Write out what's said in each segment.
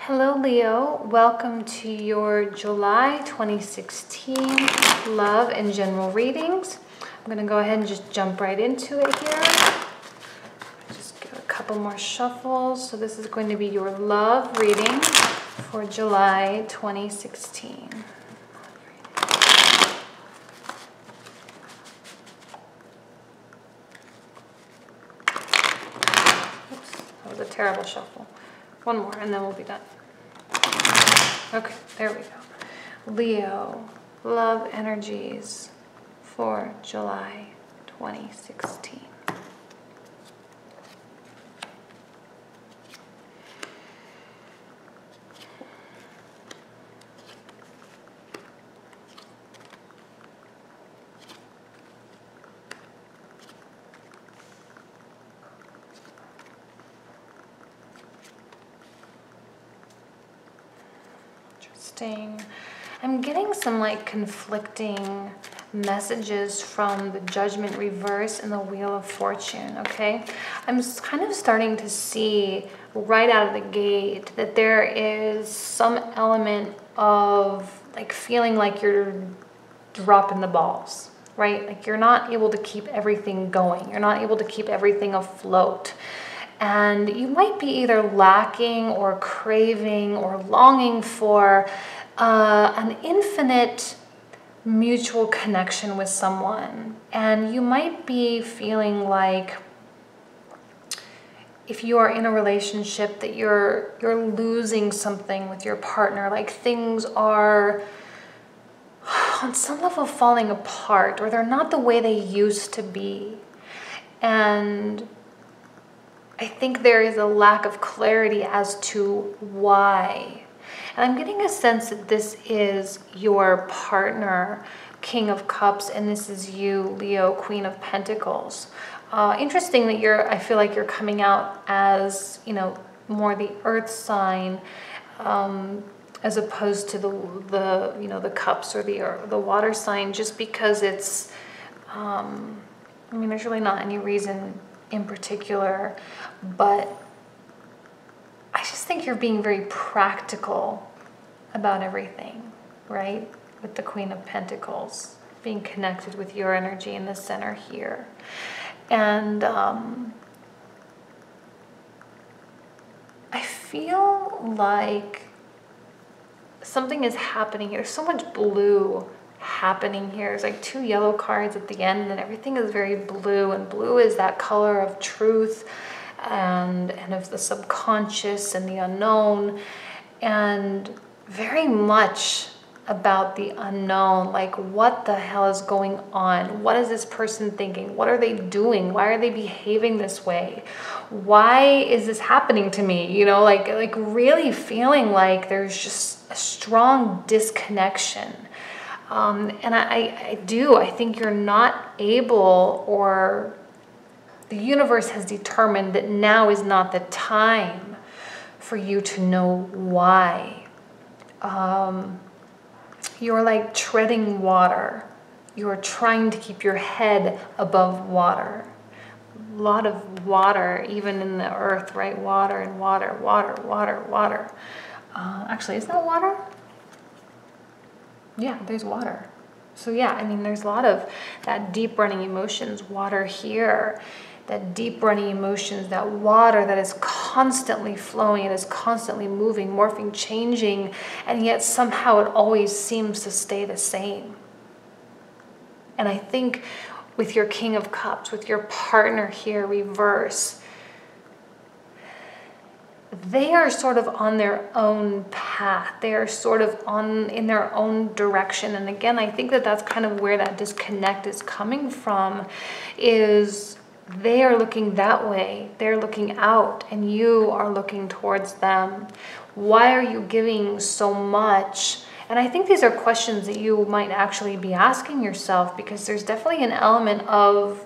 Hello Leo, welcome to your July 2016 love and general readings. I'm going to go ahead and just jump right into it here. Just give a couple more shuffles. So this is going to be your love reading for July 2016. Oops, that was a terrible shuffle. One more and then we'll be done. Okay, there we go. Leo, love energies for July 2016. I'm getting some like conflicting messages from the Judgment reverse and the Wheel of Fortune, okay? I'm kind of starting to see right out of the gate that there is some element of like feeling like you're dropping the balls, right? Like you're not able to keep everything going. You're not able to keep everything afloat. And you might be either lacking or craving or longing for an infinite mutual connection with someone. And you might be feeling like if you are in a relationship that you're losing something with your partner, like things are on some level falling apart, or they're not the way they used to be. And I think there is a lack of clarity as to why. And I'm getting a sense that this is your partner, King of Cups, and this is you, Leo, Queen of Pentacles. Interesting that I feel like you're coming out as, more the earth sign, as opposed to the cups or the water sign, just because it's, there's really not any reason in particular, but I just think you're being very practical about everything, right? With the Queen of Pentacles, being connected with your energy in the center here. And I feel like something is happening here. There's so much blue happening here. There's like two yellow cards at the end, and everything is very blue, and blue is that color of truth and of the subconscious and the unknown, and very much about the unknown. Like, what the hell is going on? What is this person thinking? What are they doing? Why are they behaving this way? Why is this happening to me? Like really feeling like there's just a strong disconnection. And I think you're not able, or the universe has determined that now is not the time for you to know why. You're like treading water. You're trying to keep your head above water. A lot of water, even in the earth, right? Water and water, water, water, water. Actually, is that water? Yeah, there's water. So yeah, there's a lot of that deep running emotions, water here, that deep running emotions, that water that is constantly flowing, it is constantly moving, morphing, changing, and yet somehow it always seems to stay the same. And I think with your King of Cups, with your partner here, reverse, they are sort of on their own path. They are sort of in their own direction. And again, I think that that's kind of where that disconnect is coming from, is they are looking that way. They're looking out and you are looking towards them. Why are you giving so much? And I think these are questions that you might actually be asking yourself, because there's definitely an element of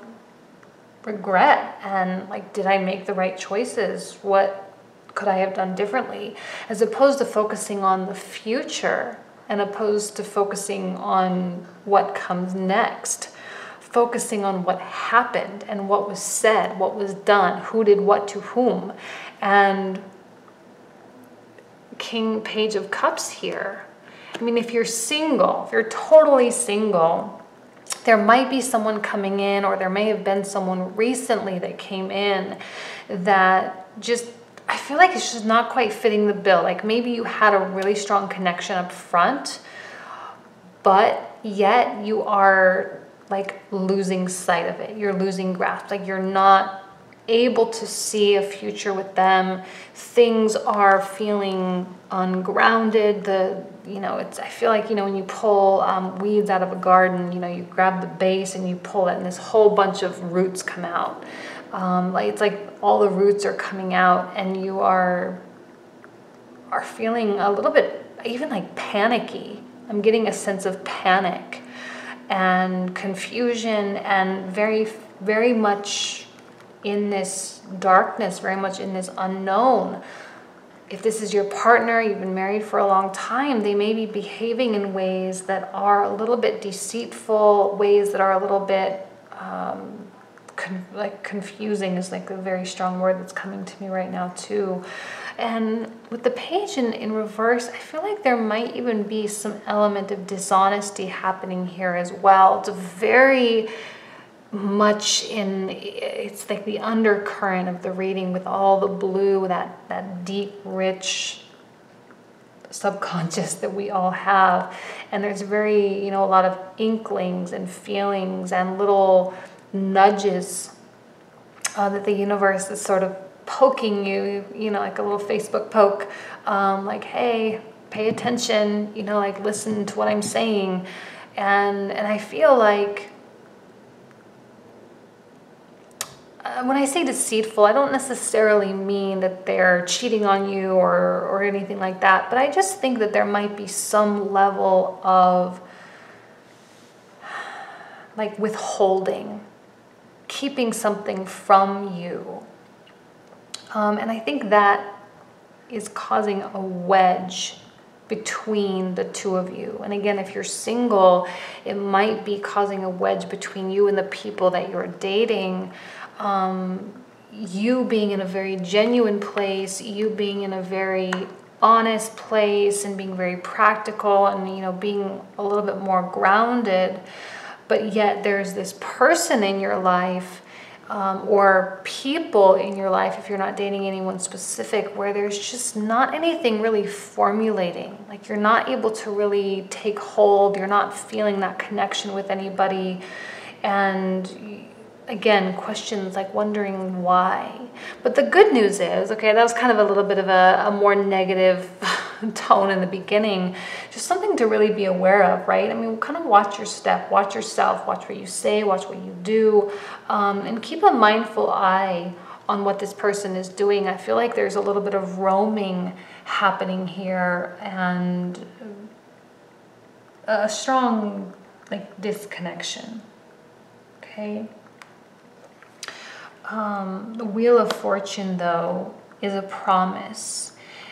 regret and like, did I make the right choices? What could I have done differently? As opposed to focusing on the future and opposed to focusing on what comes next. Focusing on what happened and what was said, what was done, who did what to whom. And Page of Cups here. I mean, if you're single, if you're totally single, there might be someone coming in, or there may have been someone recently that came in that just, I feel like it's just not quite fitting the bill. Like maybe you had a really strong connection up front, but yet you are like losing sight of it. You're losing grasp. Like you're not able to see a future with them. Things are feeling ungrounded. I feel like, when you pull weeds out of a garden, you grab the base and you pull it and this whole bunch of roots come out. It's like all the roots are coming out and you are feeling a little bit even like panicky. I'm getting a sense of panic and confusion and very, very much in this darkness, very much in this unknown. If this is your partner, you've been married for a long time, they may be behaving in ways that are a little bit deceitful, ways that are a little bit confusing is like a very strong word that's coming to me right now too. And with the page in reverse, I feel like there might even be some element of dishonesty happening here as well. It's very much it's like the undercurrent of the reading with all the blue, that deep, rich subconscious that we all have. And there's very, a lot of inklings and feelings and little nudges that the universe is sort of poking you, like a little Facebook poke, like, hey, pay attention, like listen to what I'm saying. And I feel like when I say deceitful, I don't necessarily mean that they're cheating on you or anything like that, but I just think that there might be some level of like withholding, keeping something from you. And I think that is causing a wedge between the two of you. And again, if you're single, it might be causing a wedge between you and the people that you're dating. You being in a very genuine place, you being in a very honest place and being very practical and, being a little bit more grounded. But yet there's this person in your life or people in your life, if you're not dating anyone specific, where there's just not anything really formulating. Like you're not able to really take hold. You're not feeling that connection with anybody. And again, questions like wondering why. But the good news is, okay, that was kind of a little bit of a more negative tone in the beginning. Just something to really be aware of, right? I mean, kind of watch your step, watch yourself, watch what you say, watch what you do, and keep a mindful eye on what this person is doing. I feel like there's a little bit of roaming happening here and a strong disconnection, okay? The Wheel of Fortune, though, is a promise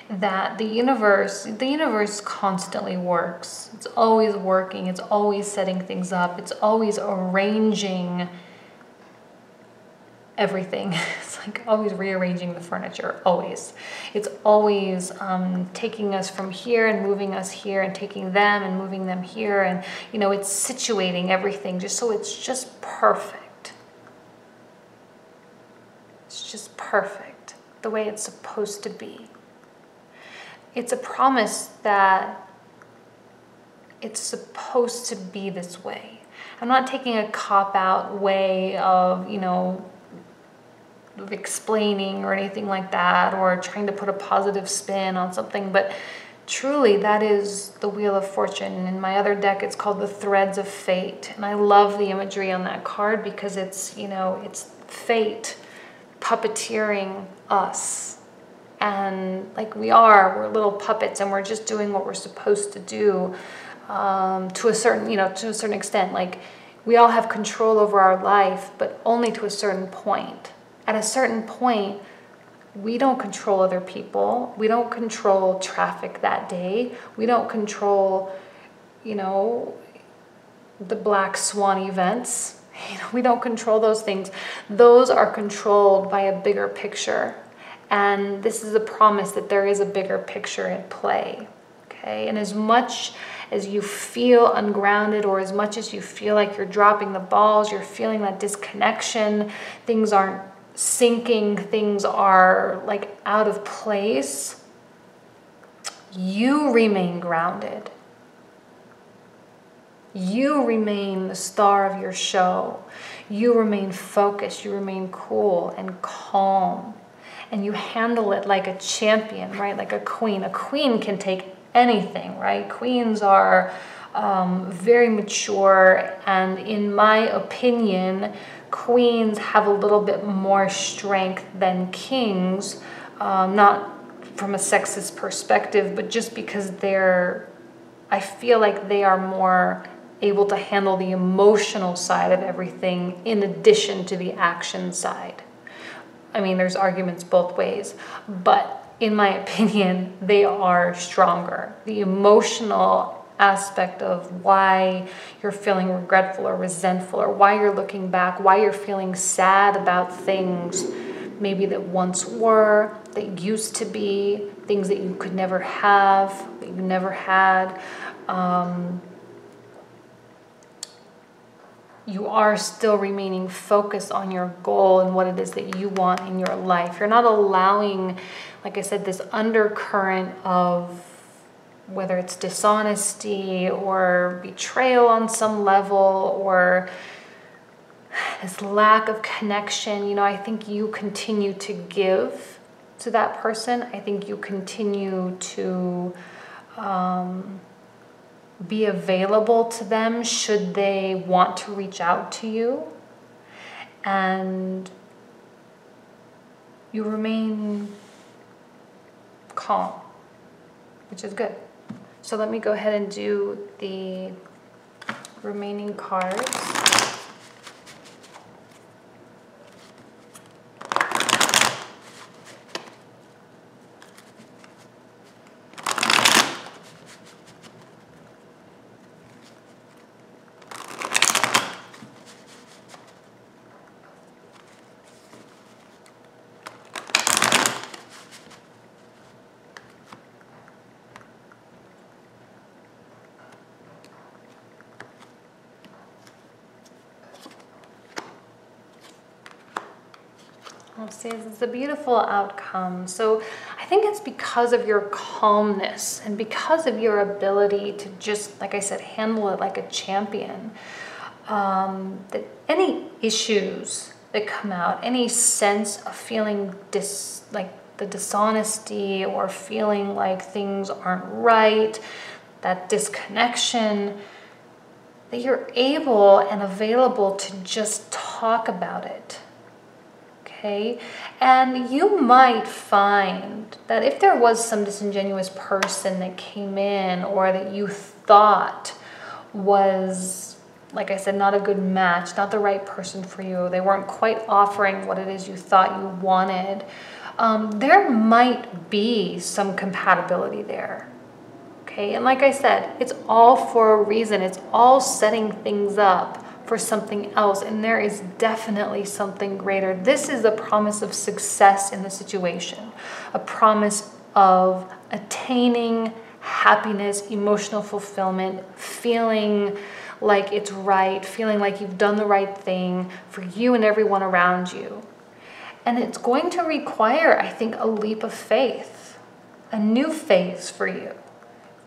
that the universe constantly works. It's always working. It's always setting things up. It's always arranging everything. It's like always rearranging the furniture, always. It's always taking us from here and moving us here and taking them and moving them here. And, it's situating everything just so it's just perfect. It's just perfect, the way it's supposed to be. It's a promise that it's supposed to be this way. I'm not taking a cop-out way of, of explaining or anything like that, or trying to put a positive spin on something, but truly that is the Wheel of Fortune. In my other deck, it's called the Threads of Fate. And I love the imagery on that card because it's, it's fate puppeteering us. And like we're little puppets and we're just doing what we're supposed to do to a certain extent. Like we all have control over our life, but only to a certain point. At a certain point, we don't control other people. We don't control traffic that day. We don't control, the black swan events. We don't control those things. Those are controlled by a bigger picture. And this is a promise that there is a bigger picture at play. Okay, and as much as you feel ungrounded, or as much as you feel like you're dropping the balls, you're feeling that disconnection, things aren't sinking, things are like out of place, you remain grounded. You remain the star of your show. You remain focused, you remain cool and calm, and you handle it like a champion, right? Like a queen. A queen can take anything, right? Queens are very mature, and in my opinion, queens have a little bit more strength than kings, not from a sexist perspective, but just because I feel like they are more able to handle the emotional side of everything in addition to the action side. I mean, there's arguments both ways, but in my opinion, they are stronger. The emotional aspect of why you're feeling regretful or resentful, or why you're looking back, why you're feeling sad about things maybe that once were, that used to be, things that you could never have, that you never had. You are still remaining focused on your goal and what it is that you want in your life. You're not allowing, like I said, this undercurrent of whether it's dishonesty or betrayal on some level, or this lack of connection. You know, I think you continue to give to that person. I think you continue to be available to them should they want to reach out to you, and you remain calm, which is good. So let me go ahead and do the remaining cards. It's a beautiful outcome. So I think it's because of your calmness and because of your ability to just, like I said, handle it like a champion, that any issues that come out, any sense of feeling like the dishonesty or feeling like things aren't right, that disconnection, that you're able and available to just talk about it. Okay, and you might find that if there was some disingenuous person that came in, or that you thought was, like I said, not a good match, not the right person for you, they weren't quite offering what it is you thought you wanted, there might be some compatibility there. Okay, and like I said, it's all for a reason. It's all setting things up for something else, and there is definitely something greater. This is a promise of success in the situation, a promise of attaining happiness, emotional fulfillment, feeling like it's right, feeling like you've done the right thing for you and everyone around you. And it's going to require, I think, a leap of faith, a new phase for you.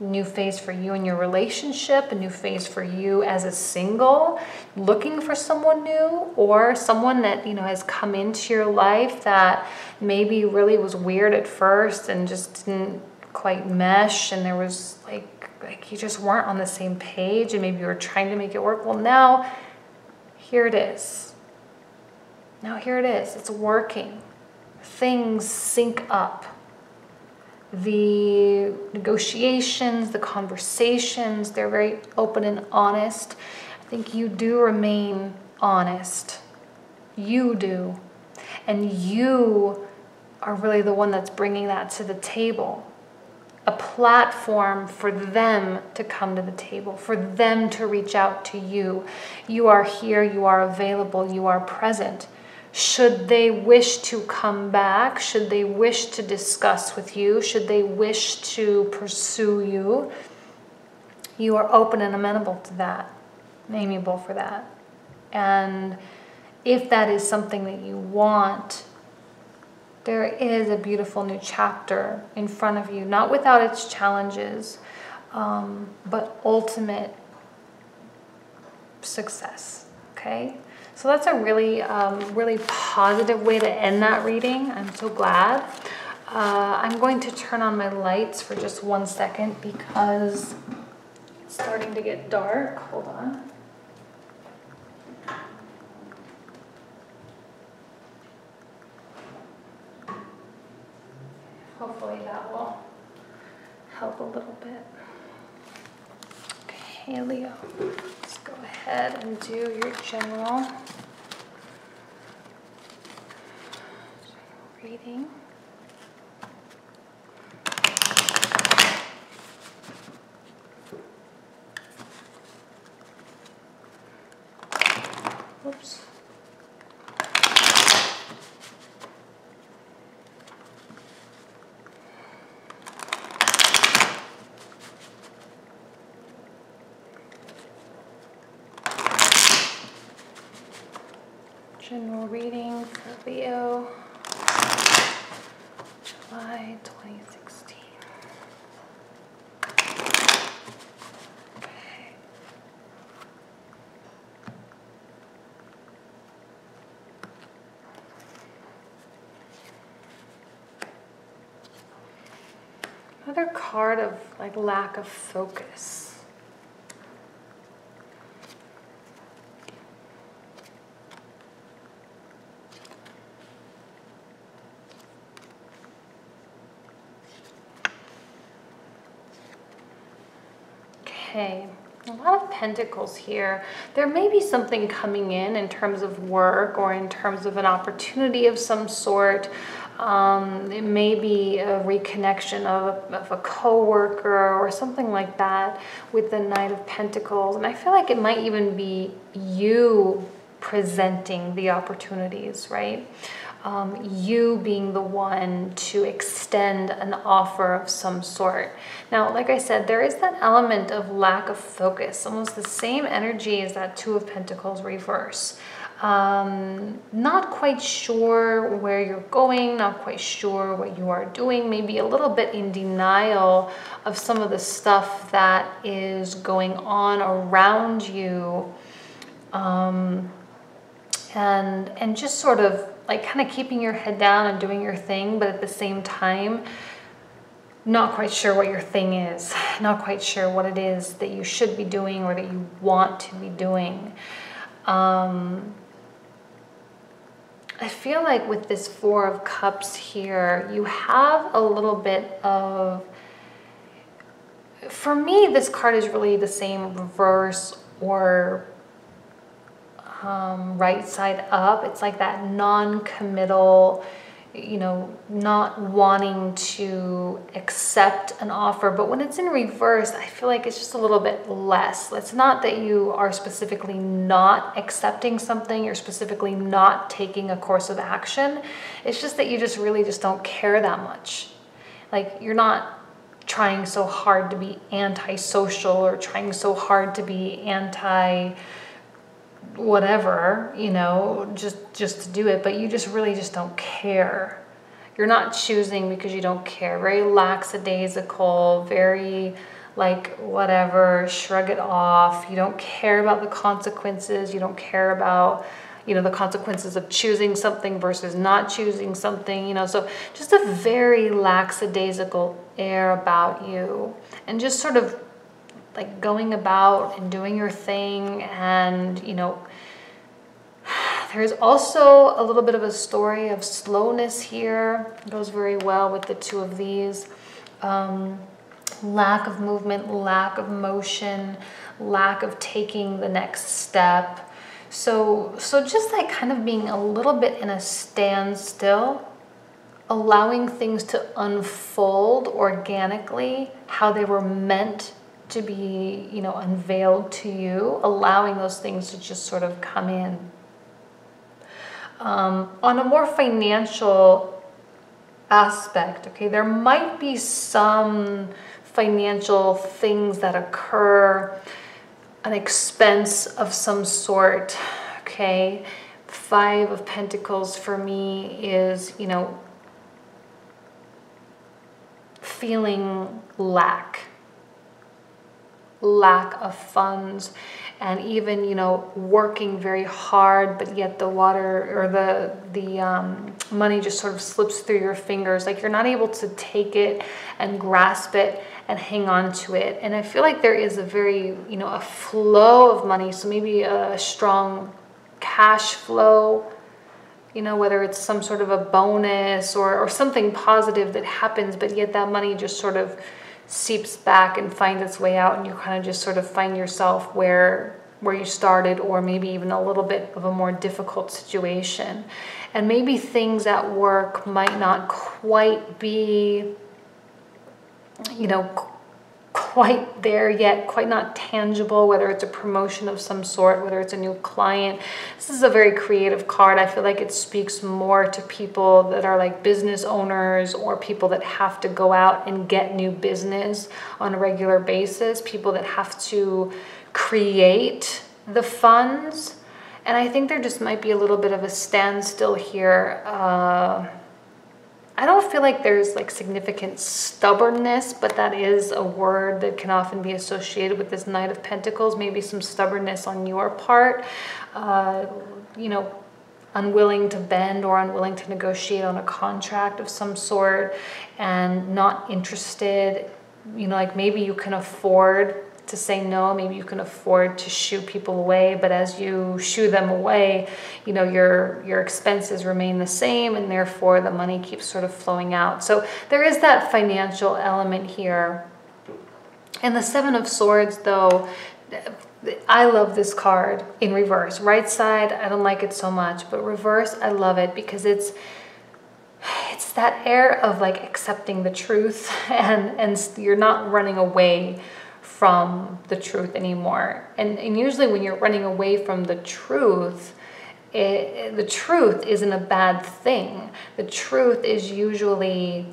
New phase for you in your relationship, a new phase for you as a single, looking for someone new, or someone that, you know, has come into your life that maybe really was weird at first and just didn't quite mesh, and there was like you just weren't on the same page, and maybe you were trying to make it work. Well, now here it is. Now here it is. It's working. Things sync up. The negotiations, the conversations, they're very open and honest. I think you do remain honest. You do. And you are really the one that's bringing that to the table. A platform for them to come to the table, for them to reach out to you. You are here, you are available, you are present. Should they wish to come back, should they wish to discuss with you, should they wish to pursue you, you are open and amenable to that, amiable for that. And if that is something that you want, there is a beautiful new chapter in front of you, not without its challenges, but ultimate success, okay? So that's a really, really positive way to end that reading. I'm so glad. I'm going to turn on my lights for just 1 second because it's starting to get dark. Hold on. Hopefully that will help a little bit. Okay, Leo, let's go ahead and do your general reading. Whoops. General reading for Leo, July 2016. Okay. Another card of like lack of focus. Okay, a lot of pentacles here. There may be something coming in terms of work or in terms of an opportunity of some sort. It may be a reconnection of a co-worker or something like that with the Knight of Pentacles. And I feel like it might even be you presenting the opportunities, right? You being the one to extend an offer of some sort. Now, like I said, there is that element of lack of focus, almost the same energy as that Two of Pentacles reverse. Not quite sure where you're going, not quite sure what you are doing, maybe a little bit in denial of some of the stuff that is going on around you. And just sort of like kind of keeping your head down and doing your thing, but at the same time, not quite sure what your thing is, not quite sure what it is that you should be doing or that you want to be doing. I feel like with this Four of Cups here, you have a little bit of, for me, this card is really the same reverse or right side up. It's like that non-committal, you know, not wanting to accept an offer. But when it's in reverse, I feel like it's just a little bit less. It's not that you are specifically not accepting something, you're specifically not taking a course of action. It's just that you just really just don't care that much. Like you're not trying so hard to be antisocial or trying so hard to be anti whatever, you know, just to do it, but you just really just don't care. You're not choosing because you don't care. Very lackadaisical, very like whatever, shrug it off. You don't care about the consequences. You don't care about, you know, the consequences of choosing something versus not choosing something, you know. So just a very lackadaisical air about you, and just sort of like going about and doing your thing. And, you know, there's also a little bit of a story of slowness here. It goes very well with the two of these. Lack of movement, lack of motion, lack of taking the next step. So just like kind of being a little bit in a standstill, allowing things to unfold organically, how they were meant to be, you know, unveiled to you, allowing those things to just sort of come in. On a more financial aspect, okay, there might be some financial things that occur, an expense of some sort, okay. 5 of Pentacles for me is, you know, feeling lack of funds, and even, you know, working very hard, but yet the water or the money just sort of slips through your fingers. Like you're not able to take it and grasp it and hang on to it. And I feel like there is a very, you know, a flow of money. So maybe a strong cash flow, you know, whether it's some sort of a bonus or something positive that happens, but yet that money just sort of seeps back and finds its way out, and you kind of just sort of find yourself where you started, or maybe even a little bit of a more difficult situation. And maybe things at work might not quite be, you know, quite there yet, quite not tangible, whether it's a promotion of some sort, whether it's a new client. This is a very creative card. I feel like it speaks more to people that are like business owners, or people that have to go out and get new business on a regular basis, people that have to create the funds. And I think there just might be a little bit of a standstill here. I don't feel like there's like significant stubbornness, but that is a word that can often be associated with this Knight of Pentacles. Maybe some stubbornness on your part, you know, unwilling to bend or unwilling to negotiate on a contract of some sort, and not interested, you know, like maybe you can afford to say no, maybe you can afford to shoo people away, but as you shoo them away, you know, your expenses remain the same, and therefore the money keeps sort of flowing out. So there is that financial element here. And the 7 of Swords, though, I love this card in reverse. Right side, I don't like it so much, but reverse, I love it because it's that air of like accepting the truth, and you're not running away from the truth anymore. And usually when you're running away from the truth isn't a bad thing. The truth is usually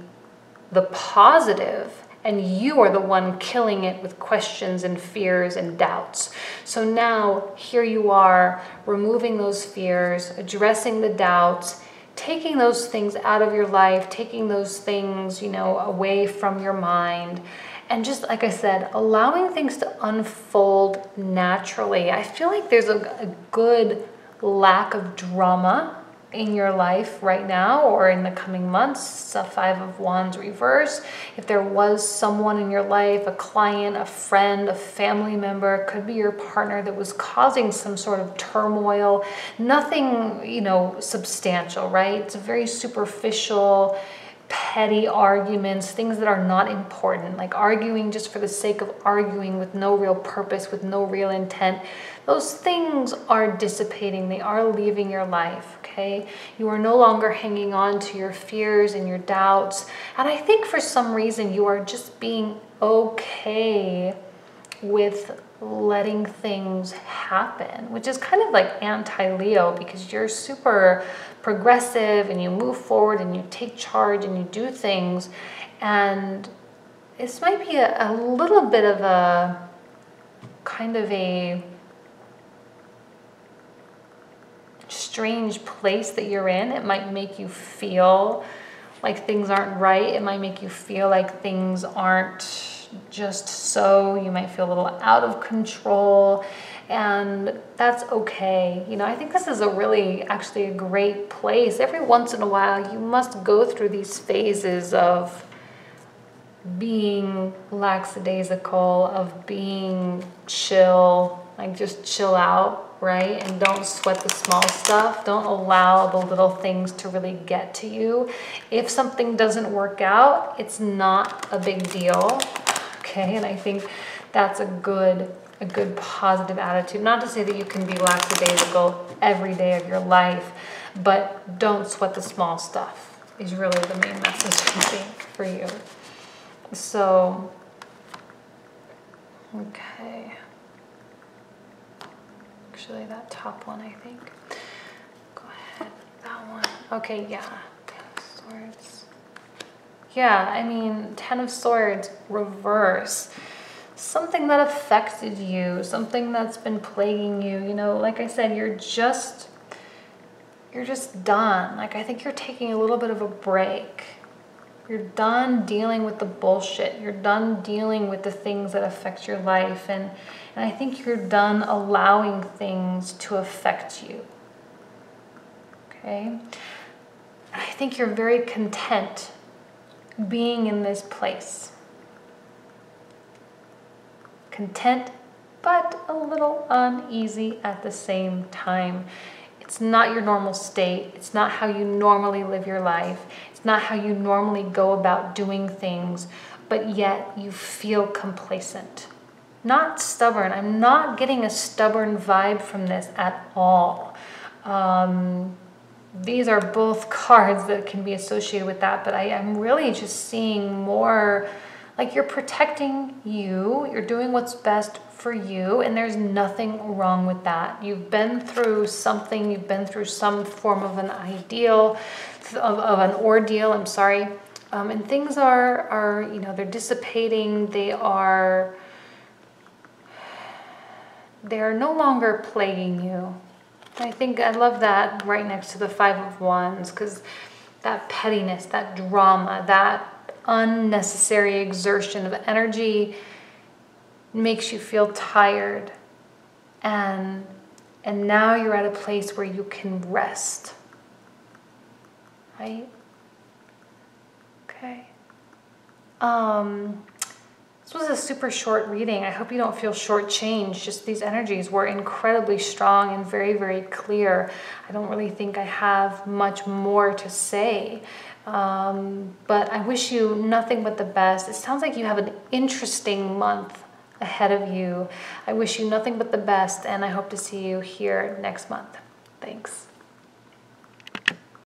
the positive, and you are the one killing it with questions and fears and doubts. So now here you are, removing those fears, addressing the doubts, taking those things out of your life, taking those things, you know, away from your mind. And just like I said, allowing things to unfold naturally. I feel like there's a good lack of drama in your life right now, or in the coming months. It's 5 of Wands reverse. If there was someone in your life, a client, a friend, a family member, could be your partner, that was causing some sort of turmoil, nothing, you know, substantial, right? It's a very superficial, petty arguments, things that are not important, like arguing just for the sake of arguing with no real purpose, with no real intent. Those things are dissipating. They are leaving your life, okay? You are no longer hanging on to your fears and your doubts. And I think for some reason you are just being okay with letting things happen, which is kind of like anti-Leo, because you're super progressive and you move forward and you take charge and you do things. And this might be a little bit of a kind of a strange place that you're in. It might make you feel like things aren't right. It might make you feel like things aren't just so. You might feel a little out of control, and that's okay. You know, I think this is actually a great place. Every once in a while, you must go through these phases of being lackadaisical, of being chill, like just chill out, right? And don't sweat the small stuff. Don't allow the little things to really get to you. If something doesn't work out, it's not a big deal, okay? And I think that's a good positive attitude. Not to say that you can be lackadaisical every day of your life, but don't sweat the small stuff is really the main message, I think, for you. So, okay. Actually, that top one, I think. Go ahead. Okay, yeah. Ten of Swords. Yeah, I mean, Ten of Swords, reverse. Something that affected you, something that's been plaguing you, you know, like I said, you're just done. Like, I think you're taking a little bit of a break. You're done dealing with the bullshit. You're done dealing with the things that affect your life. And I think you're done allowing things to affect you. Okay? I think you're very content being in this place. Content, but a little uneasy at the same time. It's not your normal state. It's not how you normally live your life. It's not how you normally go about doing things, but yet you feel complacent. Not stubborn. I'm not getting a stubborn vibe from this at all. These are both cards that can be associated with that, but I'm really just seeing more like you're protecting you, you're doing what's best for you, and there's nothing wrong with that. You've been through something, you've been through some form of an ideal, of an ordeal, I'm sorry, and things are, you know, they're dissipating, they are no longer plaguing you. I think I love that right next to the Five of Wands, because that pettiness, that drama, that unnecessary exertion of energy makes you feel tired, and now you're at a place where you can rest, right? Okay. This was a super short reading. I hope you don't feel shortchanged. Just these energies were incredibly strong and very, very clear. I don't really think I have much more to say. But I wish you nothing but the best. It sounds like you have an interesting month ahead of you. I wish you nothing but the best, and I hope to see you here next month. Thanks.